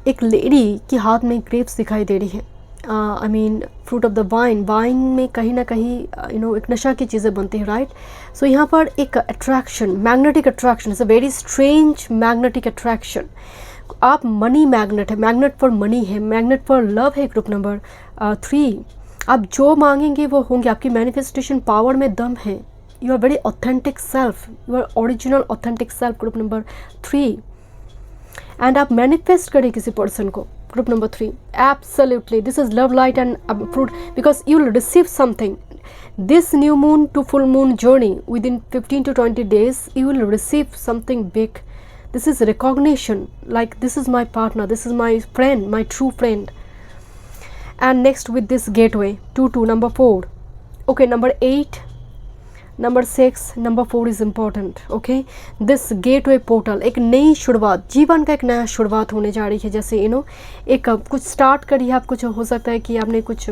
एक लेडी के हाथ में ग्रेप्स दिखाई दे रही है. I mean fruit of the wine, wine में कहीं ना कहीं एक नशा की चीज़ें बनती हैं, राइट. सो यहाँ पर एक attraction, magnetic attraction, it's a very strange magnetic attraction. आप मनी मैग्नेट है, मैग्नेट फॉर मनी है, मैग्नेट फॉर लव है ग्रुप नंबर 3. आप जो मांगेंगे वो होंगे. आपकी मैनिफेस्टेशन पावर में दम है. You are very authentic self, you are original authentic self group number 3. And आप मैनिफेस्ट करें किसी पर्सन को group number 3. Absolutely, this is love light and fruit, because you will receive something. This new moon to full moon journey, within 15 to 20 days, you will receive something big. This is recognition, like this is my partner, this is my friend, my true friend. And next with this gateway, 2, number 4. Okay, number 8, number 6, number 4 is important. Okay, this gateway portal, एक नई शुरुआत, जीवन का एक नया शुरुआत होने जा रही है. जैसे एक कुछ स्टार्ट करी है आप, कुछ हो सकता है कि आपने कुछ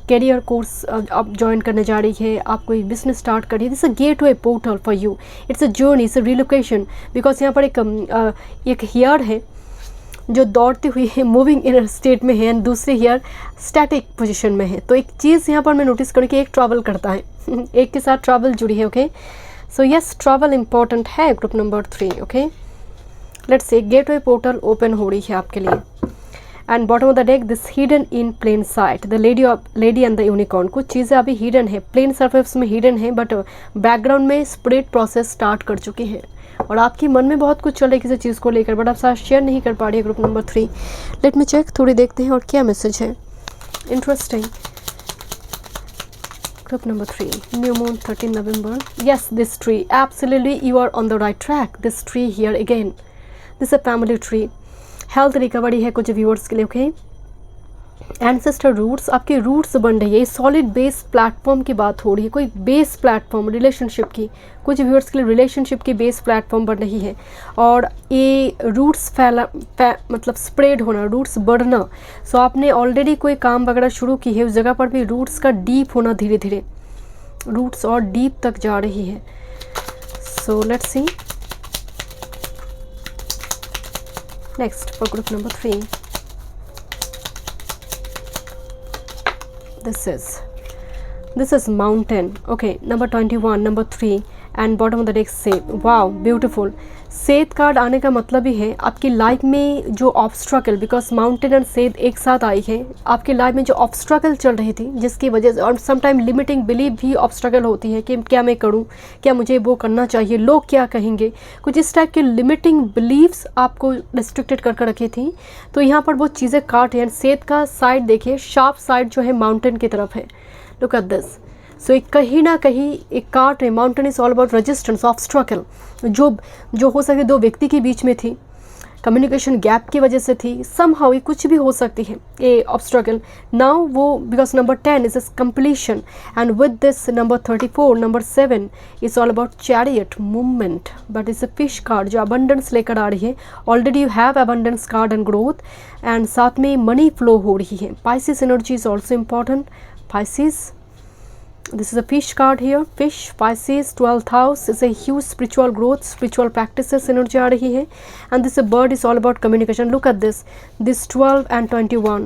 कैरियर कोर्स आप ज्वाइन करने जा रही है, आप कोई बिजनेस स्टार्ट करिए. This a gateway portal for you. It's a journey, it's a relocation. Because यहाँ पर एक हेयर है जो दौड़ती हुई है, मूविंग इन स्टेट में है, एंड दूसरी हेयर स्टैटिक पोजीशन में है. तो एक चीज़ यहाँ पर मैं नोटिस करूँ कि एक ट्रैवल करता है एक के साथ ट्रैवल जुड़ी है. Okay, so yes, travel important है. Group number 3. Okay, let's say gateway portal open हो रही है आपके लिए. And bottom of the deck, this hidden in plain sight, the lady and the unicorn. कुछ चीज़ें अभी हिडन है, प्लेन सरफेस में हिडन है, बट बैकग्राउंड में स्पिरिट प्रोसेस स्टार्ट कर चुकी है और आपके मन में बहुत कुछ चल रहा है किसी चीज़ को लेकर, बट आप साथ शेयर नहीं कर पा रही है. Group number 3, let me check, थोड़ी देखते हैं और क्या मैसेज है. Interesting. Group number 3, new moon 13 November. Yes, this tree, absolutely you are on the right track. This tree here again, this is a family tree. Health recovery है कुछ viewers के लिए. ओके, एंसेस्टर रूट्स, आपके roots बन रही है. Solid base platform की बात हो रही है, कोई बेस प्लेटफॉर्म रिलेशनशिप की, कुछ व्यूअर्स के लिए रिलेशनशिप की बेस प्लेटफॉर्म बन रही है. और ये रूट्स मतलब स्प्रेड होना, रूट्स बढ़ना. सो आपने ऑलरेडी कोई काम वगैरह शुरू की है, उस जगह पर भी रूट्स का डीप होना, धीरे धीरे रूट्स और डीप तक जा रही है. So let's see next for group number 3. This is mountain. Okay, number 21, number 3 and bottom of the deck say wow beautiful. Sad card आने का मतलब ही है आपकी लाइफ में जो obstruction, because mountain and sad एक साथ आई है, आपकी लाइफ में जो ऑब्स्ट्रकल चल रही थी जिसकी वजह से, और समटाइम लिमिटिंग बिलीव भी ऑब्स्ट्रकल होती है कि क्या मैं करूं, क्या मुझे वो करना चाहिए, लोग क्या कहेंगे, कुछ इस टाइप के लिमिटिंग बिलीव्स आपको रिस्ट्रिक्टेड कर रखी थी. तो यहाँ पर वो चीज़ें काट है. सेद का साइड देखिए, शार्प साइड जो है माउंटेन की तरफ है. Look at this. सो एक कहीं ना कहीं एक काट है. Mountain is all about resistance, obstruction, जो हो सके दो व्यक्ति के बीच में थी, कम्युनिकेशन गैप की वजह से थी, समहाउ ये कुछ भी हो सकती है ये ऑब्स्ट्रकल. नाउ वो because number 10 is completion and with this number 34, number 7 is all about chariot movement, but is a fish card जो अबंडेंस लेकर आ रही है. Already you have abundance card and growth, and साथ में मनी फ्लो हो रही है. Pisces energy is also important. Pisces, this is a fish card here. Fish, Pisces, 12th house is a huge spiritual growth, spiritual practices energy आ रही है. And this bird is all about communication. Look at this 12 and 21.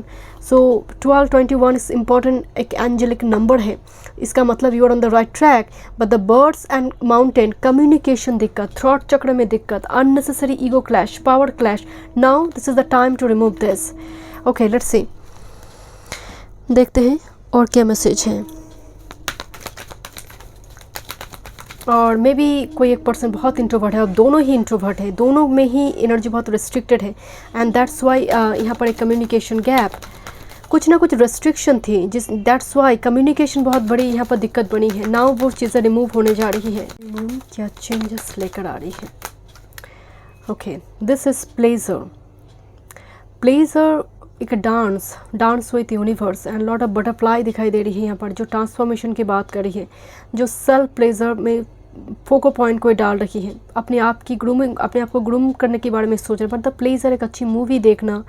So 12, 21 is important, एक angelic number है. इसका मतलब you are on the right track. But the birds and mountain, communication दिक्कत, throat चक्र में दिक्कत, unnecessary ego clash, power clash. Now this is the time to remove this. Okay, let's see. देखते हैं और क्या मैसेज है. और मे बी कोई एक पर्सन बहुत इंट्रोवर्ट है और दोनों ही इंट्रोवर्ट है, दोनों में ही एनर्जी बहुत रिस्ट्रिक्टेड है. एंड दैट्स वाई यहाँ पर एक कम्युनिकेशन गैप, कुछ ना कुछ रेस्ट्रिक्शन थी, दैट्स वाई कम्युनिकेशन बहुत बड़ी यहाँ पर दिक्कत बनी है. नाउ वो चीज़ें रिमूव होने जा रही है. क्या चेंजेस लेकर आ रही है. Okay, this is pleasure. Pleasure एक dance with universe and lot of butterfly दिखाई दे रही है यहाँ पर, जो ट्रांसफॉर्मेशन की बात कर रही है, जो सेल्फ प्लेजर में फोको पॉइंट को डाल रही है, अपने आप की ग्रूमिंग, अपने आप को ग्रूम करने के बारे में सोच रहे हैं. बट द प्लेजर एक अच्छी मूवी देखना,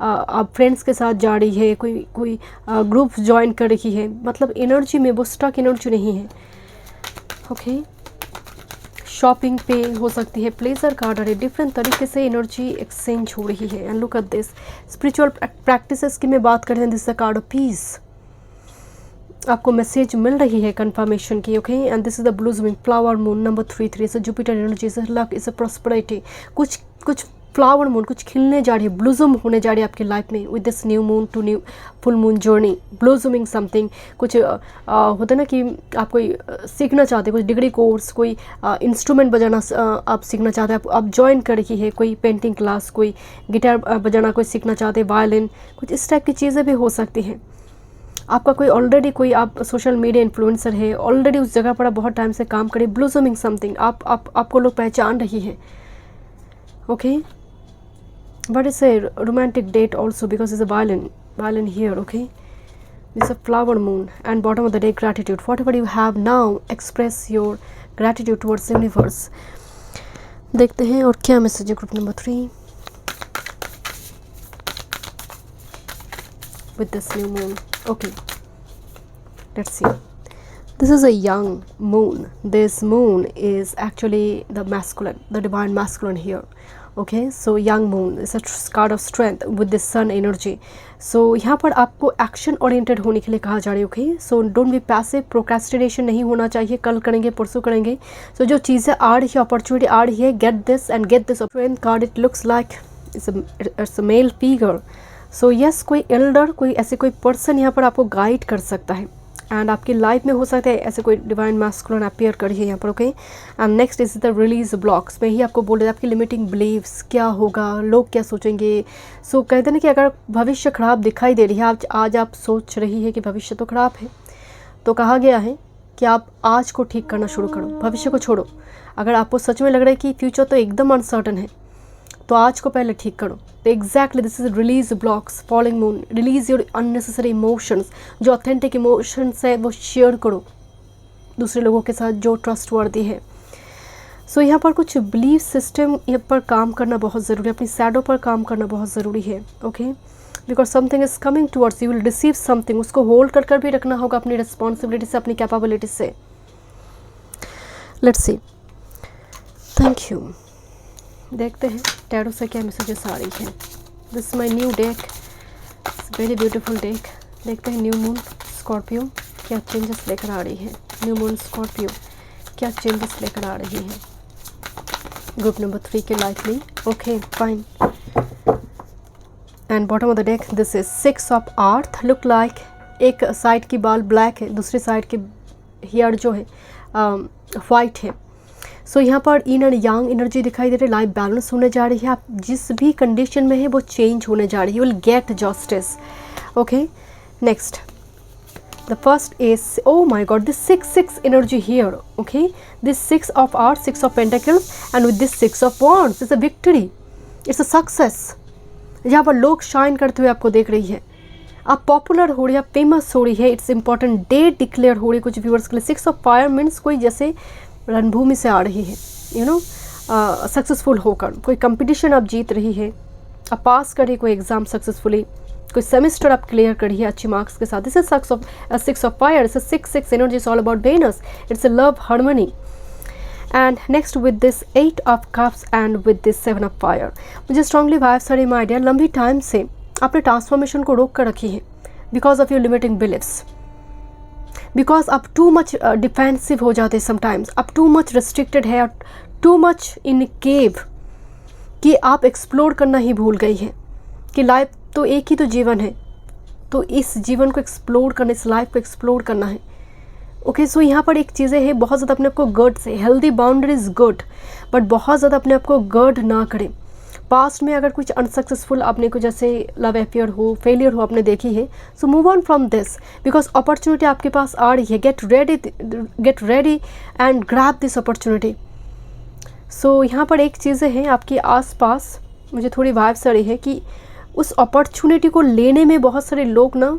आप फ्रेंड्स के साथ जा रही है, कोई ग्रुप ज्वाइन कर रही है, मतलब एनर्जी में वो स्टक एनर्जी नहीं है. ओके, शॉपिंग पे हो सकती है. प्लेजर कार्ड है, डिफरेंट तरीके से एनर्जी एक्सचेंज हो रही है. And look at this spiritual practices की मैं बात करें, this the card of peace. आपको मैसेज मिल रही है कंफर्मेशन की. Okay, and this is the blooming flower moon number 3 is Jupiter energy, is luck, is a prosperity. कुछ फ्लावर मून, कुछ खिलने जा रही है, ब्लूजम होने जा रही है आपकी लाइफ में with this new moon to new full moon journey. Blooming something, कुछ होता है ना कि आप कोई सीखना चाहते हैं, कुछ डिग्री कोर्स, कोई इंस्ट्रूमेंट बजाना आप सीखना चाहते हैं, आप ज्वाइन कर रही है, कोई पेंटिंग क्लास, कोई गिटार बजाना कोई सीखना चाहते हैं, वायलिन, कुछ इस टाइप की चीज़ें भी हो सकती हैं. आपका कोई ऑलरेडी कोई आप सोशल मीडिया इन्फ्लुएंसर है, ऑलरेडी उस जगह पर आप बहुत टाइम से काम करें, ब्लूसमिंग समथिंग, आपको लोग पहचान रही है. Okay, but it's a romantic date also because is a violin here. Okay, this is a flower moon and bottom of the day gratitude. Whatever you have now, express your gratitude towards the universe. देखते हैं और क्या message है group number 3 with this new moon. Okay, let's see. This is a young moon. This moon is actually the masculine, the divine masculine here. Okay, so young moon is a card of strength with the sun energy. So यहाँ पर आपको action oriented होने के लिए कहा जा रहा है. Okay, so don't B passive, procrastination नहीं होना चाहिए, कल करेंगे परसों करेंगे. सो जो चीज़ें आ रही है, अपॉर्चुनिटी आ रही है, gate this and get this. Strength card, it looks like it's a male figure. So yes, कोई एल्डर, कोई ऐसे कोई पर्सन यहाँ पर आपको गाइड कर सकता है एंड आपकी लाइफ में हो सकता है ऐसे कोई डिवाइन मैस्कुलिन अपीयर करिए यहाँ पर. Okay, and next is the release blocks. मैं ही आपको बोल रही आपकी लिमिटिंग बिलीव्स, क्या होगा, लोग क्या सोचेंगे. सो कहते हैं ना कि अगर भविष्य खराब दिखाई दे रही है, आज आप सोच रही है कि भविष्य तो खराब है, तो कहा गया है कि आप आज को ठीक करना शुरू करो, भविष्य को छोड़ो. अगर आपको सच में लग रहा है कि फ्यूचर तो एकदम अनसर्टन है, तो आज को पहले ठीक करो. तो exactly this is release blocks, falling moon, release your unnecessary emotions. जो ऑथेंटिक इमोशंस है वो शेयर करो दूसरे लोगों के साथ जो ट्रस्टवर्दी है. सो यहाँ पर कुछ बिलीफ सिस्टम पर काम करना बहुत ज़रूरी है, अपनी सैडो पर काम करना बहुत ज़रूरी है. Okay, because something is coming towards, you will receive something. उसको होल्ड कर भी रखना होगा अपनी रिस्पॉन्सिबिलिटी से, अपनी कैपेबिलिटी से. Let's see. Thank you. देखते हैं टैरो से क्या मैसेजेस आ रही हैं. This my new deck, very beautiful deck. देखते हैं न्यू मून स्कॉर्पियो क्या चेंजेस लेकर आ रही है. न्यू मून स्कॉर्पियो क्या चेंजेस लेकर आ रही है ग्रुप नंबर 3 के लाइफ में. Okay, fine. And bottom of the deck this is 6 of earth. Look like एक साइड की बाल ब्लैक है, दूसरी साइड की हेयर जो है वाइट है. सो यहाँ पर इन एंड यांग एनर्जी दिखाई दे रही है. लाइफ बैलेंस होने जा रही है. आप जिस भी कंडीशन में है वो चेंज होने जा रही है. You will get justice. Okay, next the first is, oh my god, this 6 energy here. Okay, this 6 of art, 6 of pentacles and with this 6 of wands. It's a victory, it's a success. जहाँ पर लोग shine करते हुए आपको देख रही है, आप पॉपुलर हो रही है, आप फेमस हो रही है. इट्स इंपॉर्टेंट डेट डिक्लेयर हो रही है कुछ व्यूअर्स के लिए. 6 ऑफ फायर मीन्स कोई जैसे रणभूमि से आ रही है, यू नो, सक्सेसफुल होकर कोई कंपटीशन आप जीत रही है, आप पास करिए कोई एग्ज़ाम सक्सेसफुली, कोई सेमेस्टर आप क्लियर करिए अच्छी मार्क्स के साथ. This is 6 of fire. It's 6 energy, is all about Venus. It's a love harmony. And next with this 8 of cups and with this 7 of fire. मुझे strongly vibes आ रही है आइडिया. लंबी टाइम से आपने ट्रांसफॉर्मेशन को रोक कर रखी है because of your limiting believes, because आप टू मच डिफेंसिव हो जाते हैं समटाइम्स. आप टू मच रिस्ट्रिक्टेड है, टू मच इन केव कि आप एक्सप्लोर करना ही भूल गई है कि लाइफ तो एक ही तो जीवन है, तो इस जीवन को एक्सप्लोर करना, इस लाइफ को एक्सप्लोर करना है. ओके, सो यहाँ पर एक चीज़ें हैं, बहुत ज़्यादा अपने आप को गर्ड से, healthy boundary is good, but बहुत ज़्यादा अपने आप को गर्ड ना करें. पास्ट में अगर कुछ अनसक्सेसफुल आपने को जैसे लव अफेयर हो, फेलियर हो आपने देखी है, so move on from this because opportunity आपके पास आ रही है. Get ready and grab this opportunity. So यहाँ पर एक चीज़ें हैं आपके आसपास, मुझे थोड़ी वाइब्स आ रही है कि उस अपॉर्चुनिटी को लेने में बहुत सारे लोग ना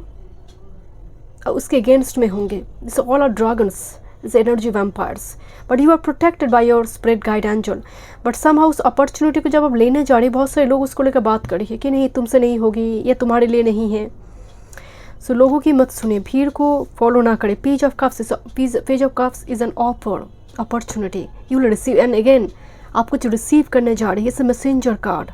उसके अगेंस्ट में होंगे. This all are dragons, this energy vampires, but you are protected by your spirit guide angel. But somehow उस अपॉर्चुनिटी को जब आप लेने जा रही, बहुत सारे लोग उसको लेकर बात कर रही है कि नहीं तुमसे नहीं होगी, ये तुम्हारे लिए नहीं है. सो लोगों की मत सुनिए, भीड़ को फॉलो ना करें. Page of cups is an offer, opportunity you will receive. And again आप कुछ रिसीव करने जा रही है. It's a messenger card.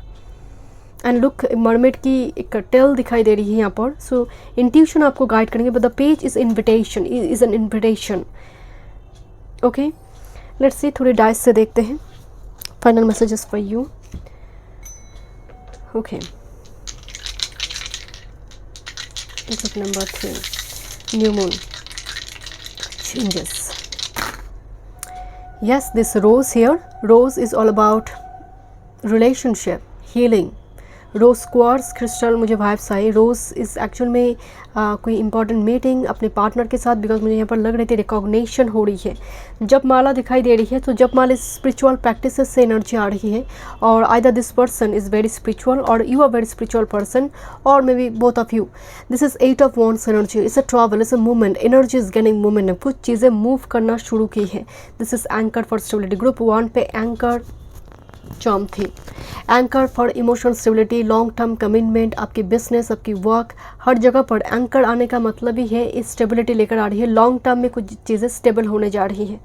And look, mermaid की एक टेल दिखाई दे रही है यहाँ पर. सो इंट्यूशन आपको गाइड करेंगे, but the page is invitation, is an invitation. Okay, let's सी, थोड़े डाइस से देखते हैं final messages for you. Okay, number 3, new moon changes. Yes, this rose here, rose is all about relationship, healing, rose quartz crystal मुझे vibes आई। Rose is actual में कोई important meeting अपने partner के साथ, बिकॉज मुझे यहाँ पर लग रही थी रिकॉग्निशन हो रही है। जब माला दिखाई दे रही है तो जब माला स्पिरिचुअल प्रैक्टिसेस से एनर्जी आ रही है, और either this person is very spiritual और you are very spiritual person, और may be both of you. This is 8 of wands energy, it's a travel, it's a movement, energy is gaining movement, कुछ चीज़ें move करना शुरू की है। This is anchor for stability. Group 1 पे anchor charm थी, anchor for emotional stability, long term commitment, आपकी business, आपकी वर्क, हर जगह पर एंकर आने का मतलब ही है इस स्टेबिलिटी लेकर आ रही है। लॉन्ग टर्म में कुछ चीज़ें स्टेबल होने जा रही हैं।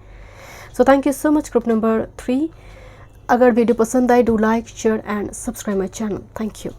So thank you so much group number 3। अगर वीडियो पसंद आए, do like, share and subscribe my channel. Thank you.